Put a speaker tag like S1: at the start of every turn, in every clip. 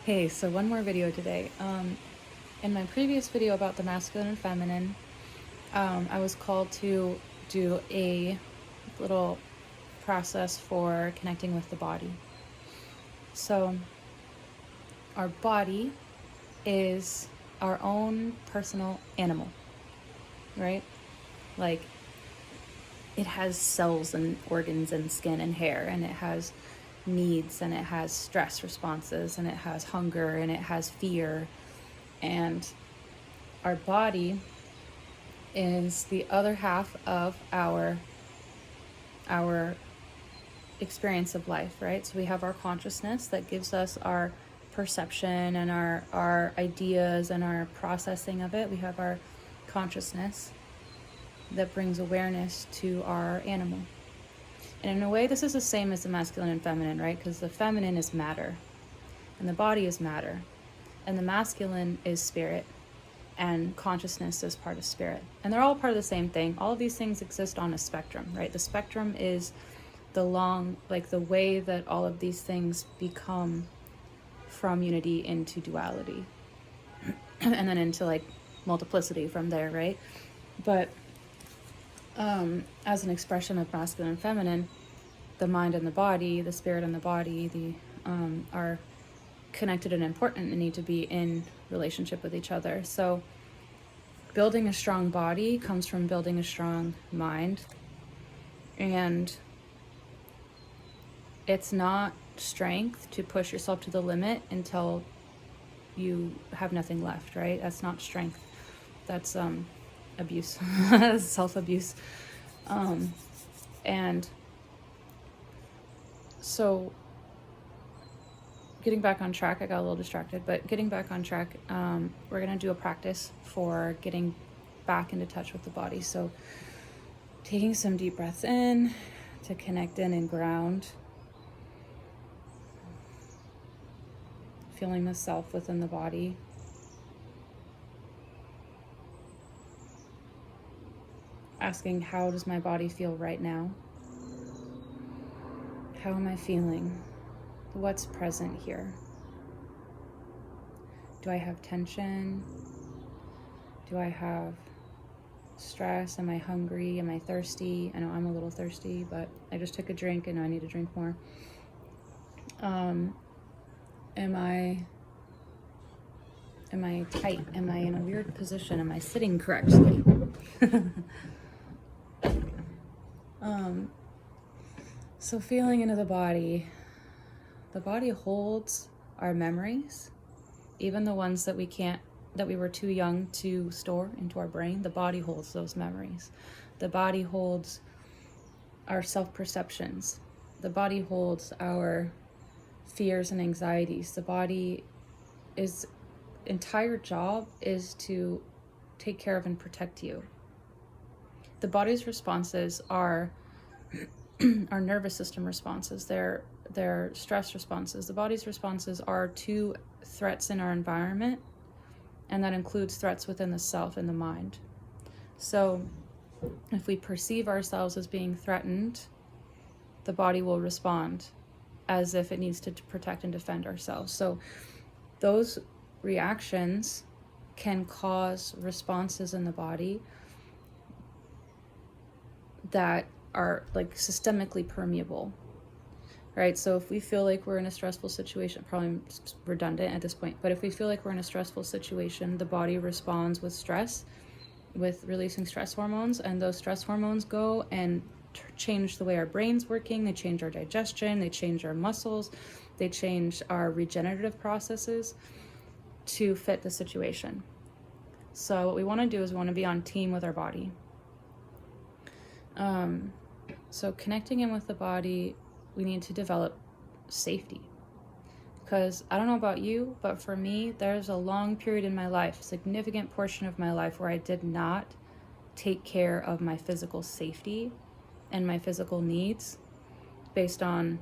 S1: Hey, so one more video today. In my previous video about the masculine and feminine, I was called to do a little process for connecting with the body. So, our body is our own personal animal, right? Like, it has cells and organs and skin and hair, and it has needs, and it has stress responses, and it has hunger, and it has fear. And our body is the other half of our experience of life, right? So we have our consciousness that gives us our perception and our ideas and our processing of it. We have our consciousness that brings awareness to our animal. And in a way, this is the same as the masculine and feminine, right? Because the feminine is matter, and the body is matter, and the masculine is spirit, and consciousness is part of spirit. And they're all part of the same thing. All of these things exist on a spectrum, right? The spectrum is the way that all of these things become from unity into duality and then into like multiplicity from there, right? But as an expression of masculine and feminine, the mind and the body, the spirit and the body, are connected and important and need to be in relationship with each other. So building a strong body comes from building a strong mind. And it's not strength to push yourself to the limit until you have nothing left, right? That's not strength. That's abuse, self-abuse. And so getting back on track, I got a little distracted, but getting back on track, we're going to do a practice for getting back into touch with the body. So taking some deep breaths in to connect in and ground. Feeling the self within the body. Asking, how does my body feel right now? How am I feeling? What's present here? Do I have tension? Do I have stress? Am I hungry? Am I thirsty? I know I'm a little thirsty, but I just took a drink and I need to drink more. Am I tight? Am I in a weird position? Am I sitting correctly? So feeling into the body holds our memories, even the ones that we were too young to store into our brain. The body holds those memories. The body holds our self-perceptions. The body holds our fears and anxieties. The body's entire job is to take care of and protect you. The body's responses are our nervous system responses. They're stress responses. The body's responses are to threats in our environment, and that includes threats within the self and the mind. So if we perceive ourselves as being threatened, the body will respond as if it needs to protect and defend ourselves. So those reactions can cause responses in the body that are like systemically permeable, right? So if we feel like we're in a stressful situation, probably redundant at this point, but if we feel like we're in a stressful situation, the body responds with stress, with releasing stress hormones, and those stress hormones go and change the way our brain's working. They change our digestion, they change our muscles, they change our regenerative processes to fit the situation. So what we want to do is we want to be on team with our body. So connecting in with the body, we need to develop safety. Because I don't know about you, but for me, there's a long period in my life, significant portion of my life, where I did not take care of my physical safety and my physical needs based on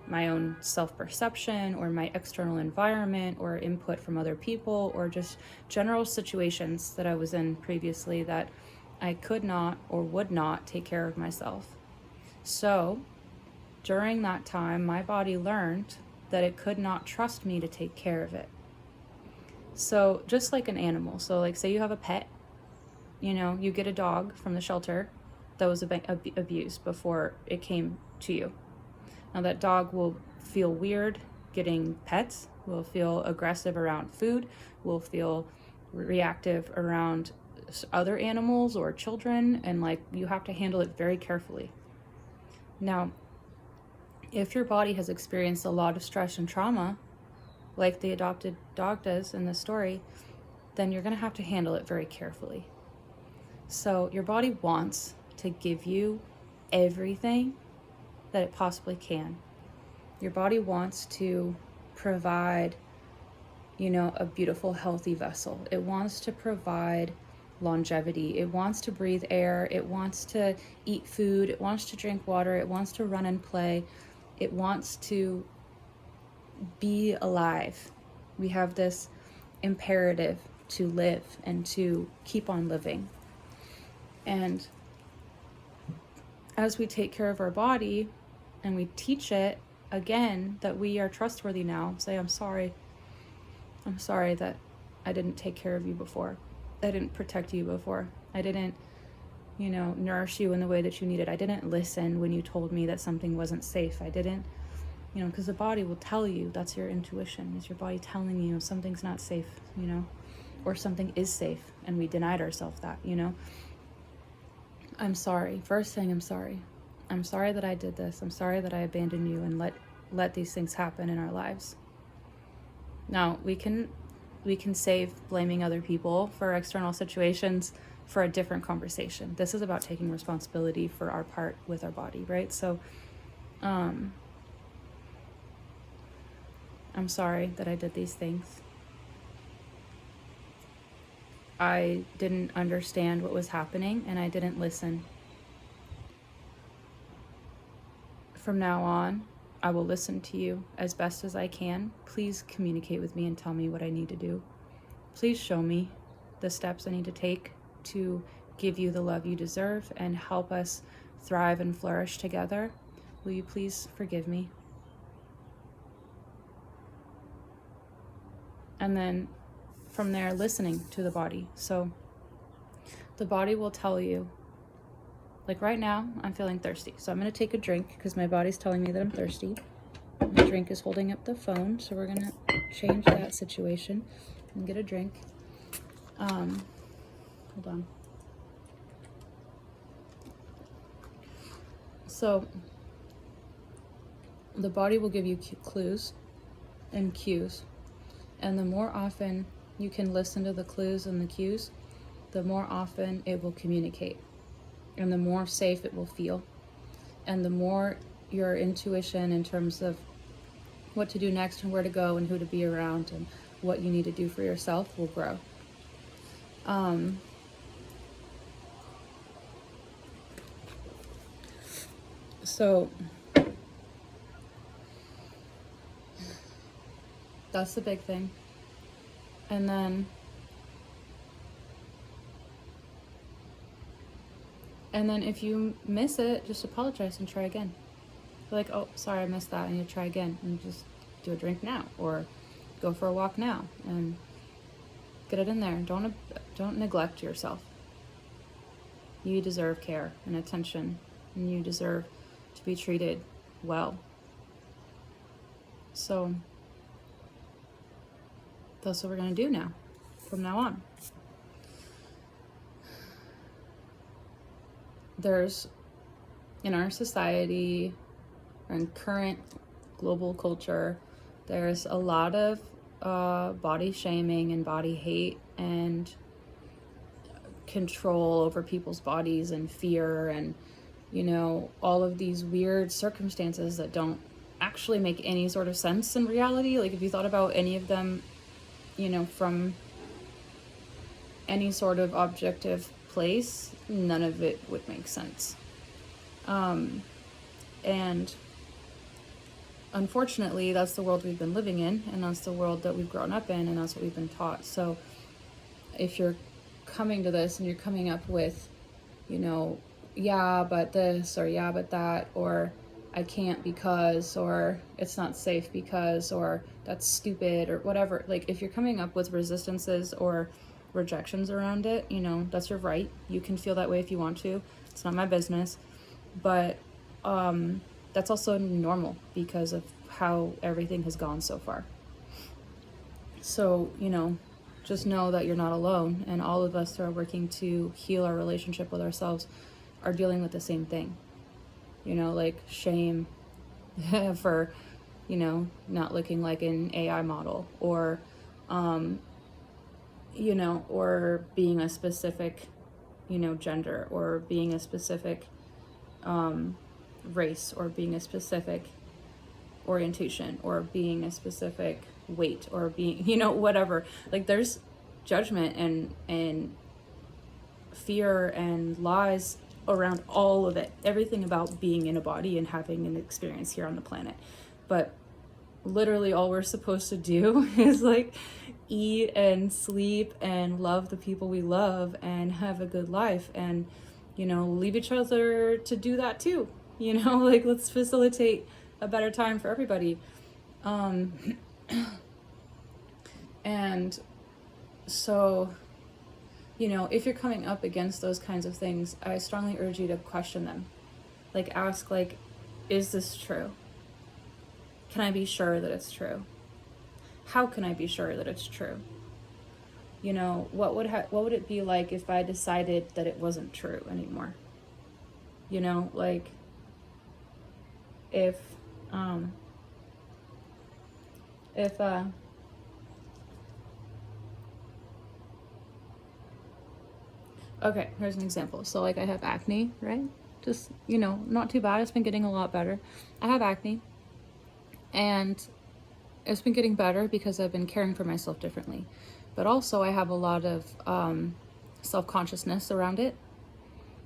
S1: my own self-perception or my external environment or input from other people or just general situations that I was in previously that I could not or would not take care of myself. So during that time, my body learned that it could not trust me to take care of it. So just like an animal, so like say you have a pet, you know, you get a dog from the shelter that was abused before it came to you. Now that dog will feel weird getting pets, will feel aggressive around food, will feel reactive around other animals or children, and like you have to handle it very carefully. Now, if your body has experienced a lot of stress and trauma, like the adopted dog does in the story, then you're going to have to handle it very carefully. So your body wants to give you everything that it possibly can. Your body wants to provide, you know, a beautiful, healthy vessel. It wants to provide longevity. It wants to breathe air. It wants to eat food. It wants to drink water. It wants to run and play. It wants to be alive. We have this imperative to live and to keep on living. And as we take care of our body and we teach it again that we are trustworthy now, say, I'm sorry that I didn't take care of you before. I didn't protect you before. I didn't, you know, nourish you in the way that you needed. I didn't listen when you told me that something wasn't safe. I didn't, you know, because the body will tell you. That's your intuition. It's your body telling you something's not safe, you know, or something is safe, and we denied ourselves that, you know. I'm sorry. First thing, I'm sorry. I'm sorry that I did this. I'm sorry that I abandoned you and let these things happen in our lives. Now, we can save blaming other people for external situations for a different conversation. This is about taking responsibility for our part with our body, right? So, I'm sorry that I did these things. I didn't understand what was happening and I didn't listen. From now on, I will listen to you as best as I can. Please communicate with me and tell me what I need to do. Please show me the steps I need to take to give you the love you deserve and help us thrive and flourish together. Will you please forgive me? And then from there, listening to the body. So the body will tell you, like right now, I'm feeling thirsty. So I'm going to take a drink because my body's telling me that I'm thirsty. My drink is holding up the phone. So we're going to change that situation and get a drink. Hold on. So the body will give you clues and cues. And the more often you can listen to the clues and the cues, the more often it will communicate. And the more safe it will feel. And the more your intuition in terms of what to do next and where to go and who to be around and what you need to do for yourself will grow. So that's the big thing. And then if you miss it, just apologize and try again. Be like, oh, sorry, I missed that. I need to try again. And just do a drink now or go for a walk now and get it in there. Don't neglect yourself. You deserve care and attention, and you deserve to be treated well. So that's what we're going to do now, from now on. There's, in our society and current global culture, there's a lot of body shaming and body hate and control over people's bodies and fear and, you know, all of these weird circumstances that don't actually make any sort of sense in reality. Like if you thought about any of them, you know, from any sort of objective place, none of it would make sense. And unfortunately, that's the world we've been living in, and that's the world that we've grown up in, and that's what we've been taught. So if you're coming to this and you're coming up with, you know, yeah, but this, or yeah, but that, or I can't because, or it's not safe because, or that's stupid, or whatever. Like, if you're coming up with resistances or rejections around it, you know, that's your right. You can feel that way if you want to. It's not my business. But that's also normal because of how everything has gone so far. So, you know, just know that you're not alone, and all of us who are working to heal our relationship with ourselves are dealing with the same thing. You know, like shame for, you know, not looking like an AI model, or, you know, or being a specific, you know, gender, or being a specific race, or being a specific orientation, or being a specific weight, or being, you know, whatever. Like, there's judgment and fear and lies around all of it, everything about being in a body and having an experience here on the planet. But literally all we're supposed to do is like eat and sleep and love the people we love and have a good life, and, you know, leave each other to do that too, you know. Like, let's facilitate a better time for everybody. And so, you know, if you're coming up against those kinds of things, I strongly urge you to question them. Like, ask, like, is this true? Can I be sure that it's true? How can I be sure that it's true? You know, what would it be like if I decided that it wasn't true anymore? You know, like, if okay, here's an example. So, like, I have acne, right? Just, you know, not too bad. It's been getting a lot better. I have acne, and it's been getting better because I've been caring for myself differently. But also, I have a lot of self-consciousness around it,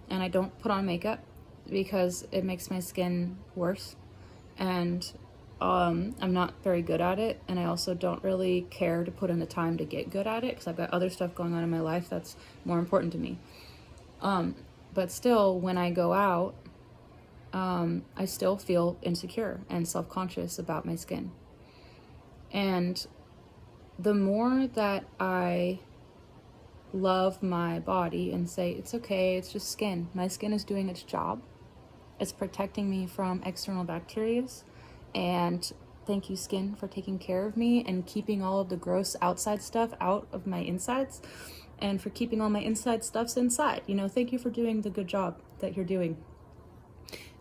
S1: and I don't put on makeup because it makes my skin worse, and I'm not very good at it, and I also don't really care to put in the time to get good at it because I've got other stuff going on in my life that's more important to me. But still, when I go out, I still feel insecure and self-conscious about my skin. And the more that I love my body and say, it's okay, it's just skin. My skin is doing its job. It's protecting me from external bacteria. And thank you, skin, for taking care of me and keeping all of the gross outside stuff out of my insides, and for keeping all my inside stuffs inside. You know, thank you for doing the good job that you're doing,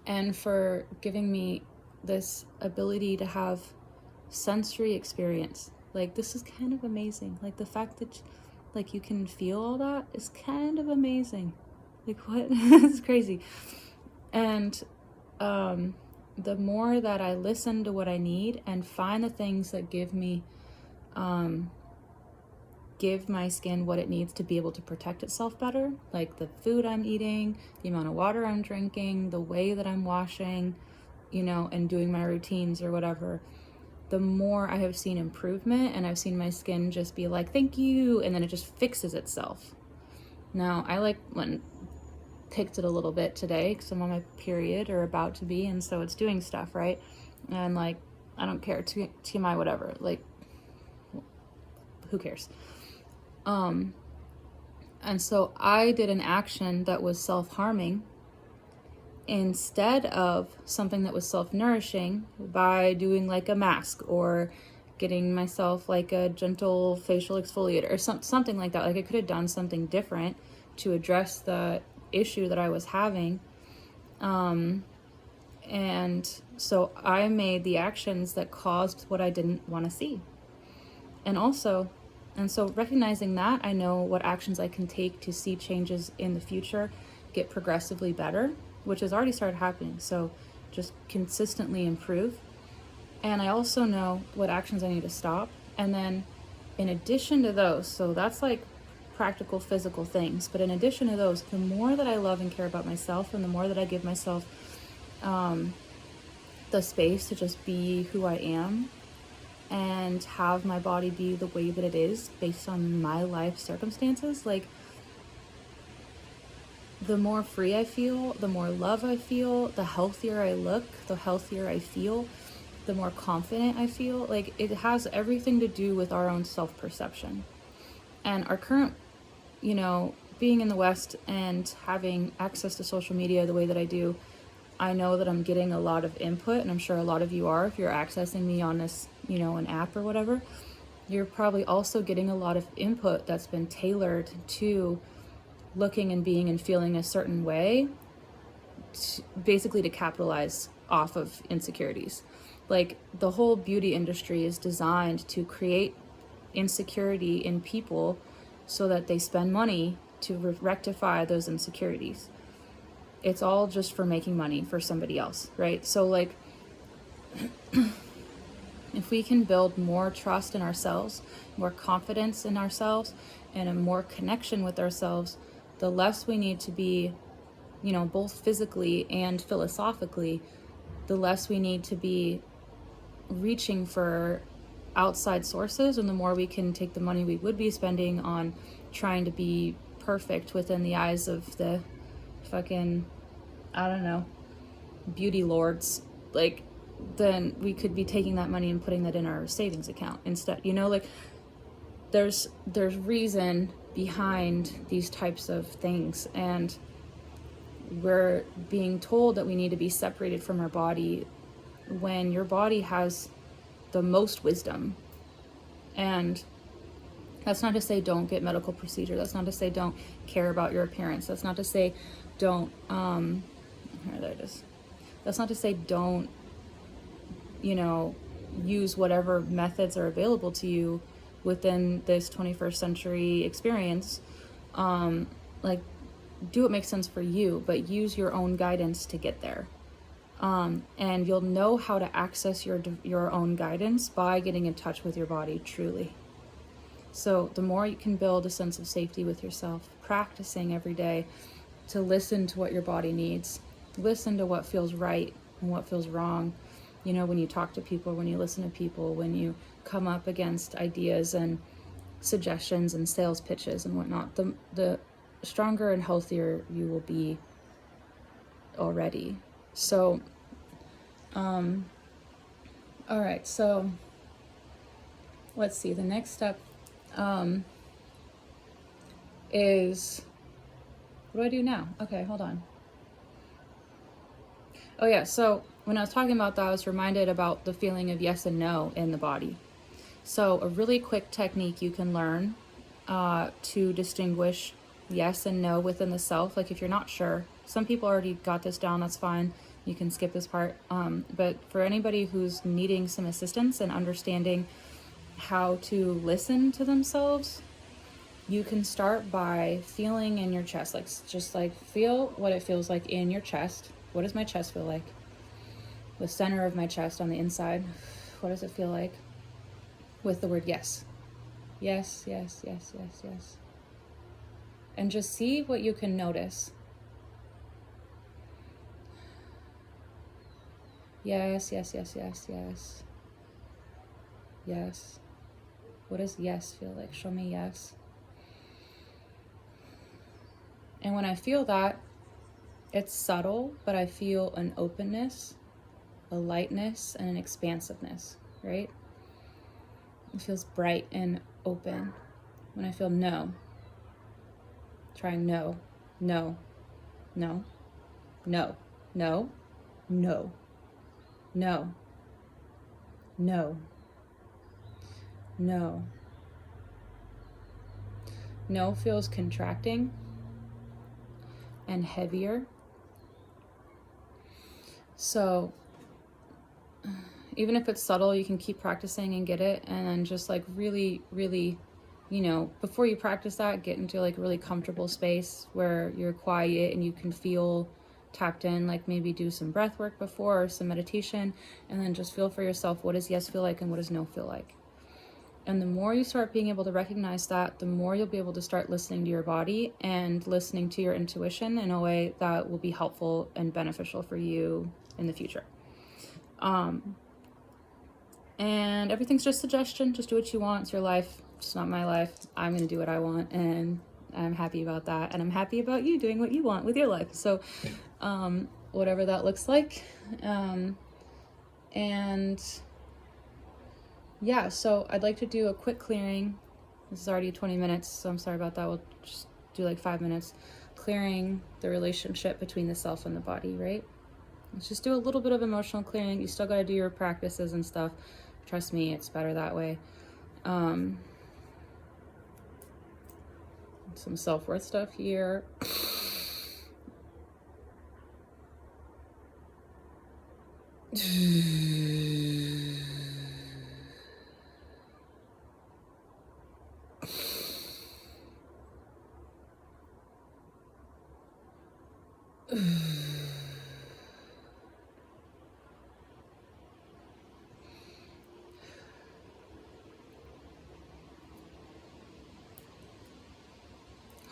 S1: and for giving me this ability to have sensory experience. Like, this is kind of amazing. Like, the fact that, like, you can feel all that is kind of amazing. Like, what? It's crazy. And the more that I listen to what I need and find the things that give me, give my skin what it needs to be able to protect itself better, like the food I'm eating, the amount of water I'm drinking, the way that I'm washing, you know, and doing my routines or whatever, the more I have seen improvement, and I've seen my skin just be like, thank you, and then it just fixes itself. Now, I like when picked it a little bit today because I'm on my period, or about to be, and so it's doing stuff, right? And like, I don't care, TMI, whatever, like, who cares? And so I did an action that was self-harming instead of something that was self-nourishing by doing like a mask, or getting myself like a gentle facial exfoliator, or something like that. Like, I could have done something different to address the issue that I was having. And so I made the actions that caused what I didn't want to see. And so recognizing that, I know what actions I can take to see changes in the future get progressively better, which has already started happening. So just consistently improve. And I also know what actions I need to stop. And then in addition to those, so that's like practical physical things, but in addition to those, the more that I love and care about myself, and the more that I give myself the space to just be who I am and have my body be the way that it is based on my life circumstances, like, the more free I feel, the more love I feel, the healthier I look, the healthier I feel, the more confident I feel. Like, it has everything to do with our own self-perception. And our current, you know, being in the West and having access to social media the way that I do, I know that I'm getting a lot of input, and I'm sure a lot of you are. If you're accessing me on this, you know, an app or whatever, you're probably also getting a lot of input that's been tailored to looking and being and feeling a certain way, basically to capitalize off of insecurities. Like, the whole beauty industry is designed to create insecurity in people so that they spend money to rectify those insecurities. It's all just for making money for somebody else, right? So, like, if we can build more trust in ourselves, more confidence in ourselves, and a more connection with ourselves, the less we need to be, you know, both physically and philosophically, the less we need to be reaching for outside sources, and the more we can take the money we would be spending on trying to be perfect within the eyes of the fucking, I don't know, beauty lords, like, then we could be taking that money and putting that in our savings account instead. You know, like, there's reason behind these types of things, and we're being told that we need to be separated from our body when your body has the most wisdom. And that's not to say don't get medical procedure. That's not to say don't care about your appearance. That's not to say don't there it is. That's not to say don't, you know, use whatever methods are available to you within this 21st century experience. Like, do what makes sense for you, but use your own guidance to get there. And you'll know how to access your own guidance by getting in touch with your body truly. So the more you can build a sense of safety with yourself, practicing every day to listen to what your body needs, listen to what feels right and what feels wrong. You know, when you talk to people, when you listen to people, when you come up against ideas and suggestions and sales pitches and whatnot, the stronger and healthier you will be already. So, all right, so let's see, the next step is, what do I do now? Okay, hold on. Oh yeah, so when I was talking about that, I was reminded about the feeling of yes and no in the body. So a really quick technique you can learn to distinguish yes and no within the self. Like, if you're not sure, some people already got this down, that's fine. You can skip this part. But for anybody who's needing some assistance in understanding how to listen to themselves, you can start by feeling in your chest. Like, just like feel what it feels like in your chest. What does my chest feel like? The center of my chest on the inside. What does it feel like? With the word yes. Yes, yes, yes, yes, yes. And just see what you can notice. Yes, yes, yes, yes, yes. Yes. What does yes feel like? Show me yes. And when I feel that, it's subtle, but I feel an openness, a lightness, and an expansiveness, right? It feels bright and open. When I feel no, trying no, no, no, no, no, no, no, no, no. No feels contracting and heavier. So even if it's subtle, you can keep practicing and get it, and then just like really, really, you know, before you practice that, get into like a really comfortable space where you're quiet and you can feel tapped in. Like, maybe do some breath work before, or some meditation, and then just feel for yourself, what does yes feel like and what does no feel like. And the more you start being able to recognize that, the more you'll be able to start listening to your body and listening to your intuition in a way that will be helpful and beneficial for you in the future. And everything's just suggestion. Just do what you want. It's your life. It's not my life. I'm going to do what I want. And I'm happy about that. And I'm happy about you doing what you want with your life. So whatever that looks like. And yeah, so I'd like to do a quick clearing. This is already 20 minutes, so I'm sorry about that. We'll just do like 5 minutes. Clearing the relationship between the self and the body, right? Let's just do a little bit of emotional clearing. You still got to do your practices and stuff. Trust me, it's better that way. Some self-worth stuff here.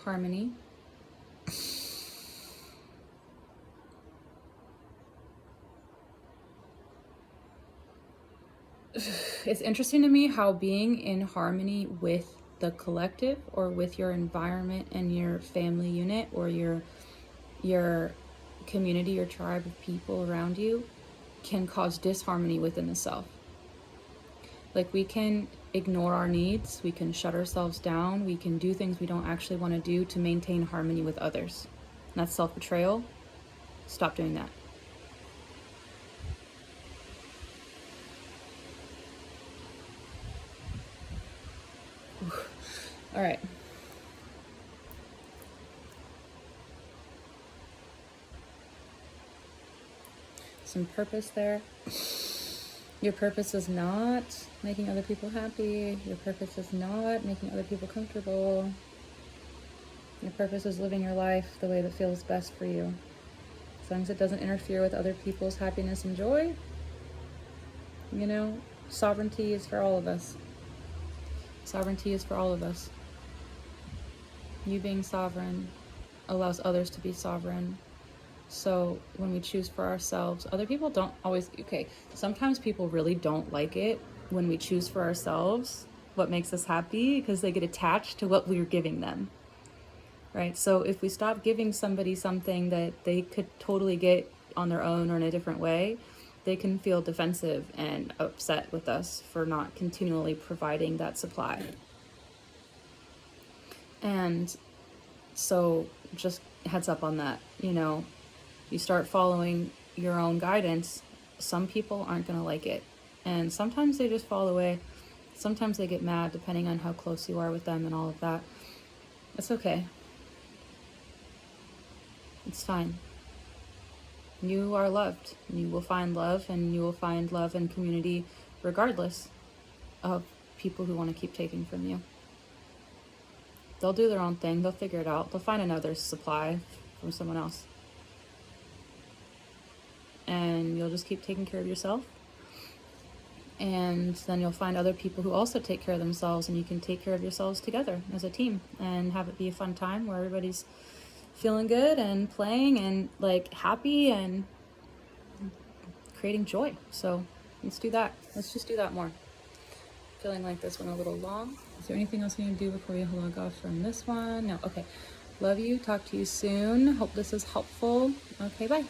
S1: Harmony. It's interesting to me how being in harmony with the collective or with your environment and your family unit or your community or tribe of people around you can cause disharmony within the self. Like, we can ignore our needs, we can shut ourselves down, we can do things we don't actually want to do to maintain harmony with others. And that's self-betrayal. Stop doing that. All right. Some purpose there. Your purpose is not making other people happy. Your purpose is not making other people comfortable. Your purpose is living your life the way that feels best for you. As long as it doesn't interfere with other people's happiness and joy. You know, sovereignty is for all of us. Sovereignty is for all of us. You being sovereign allows others to be sovereign. So when we choose for ourselves, other people don't always, okay, sometimes people really don't like it when we choose for ourselves what makes us happy, because they get attached to what we're giving them, right? So if we stop giving somebody something that they could totally get on their own or in a different way, they can feel defensive and upset with us for not continually providing that supply. And so just heads up on that, you know, you start following your own guidance, some people aren't going to like it. And sometimes they just fall away. Sometimes they get mad, depending on how close you are with them and all of that. It's okay. It's fine. You are loved. You will find love, and you will find love and community regardless of people who want to keep taking from you. They'll do their own thing. They'll figure it out. They'll find another supply from someone else. And you'll just keep taking care of yourself. And then you'll find other people who also take care of themselves, and you can take care of yourselves together as a team and have it be a fun time where everybody's feeling good and playing and like happy and creating joy. So let's do that. Let's just do that more. Feeling like this one a little long. Is there anything else we need to do before you log off from this one? No. Okay. Love you. Talk to you soon. Hope this is helpful. Okay, bye.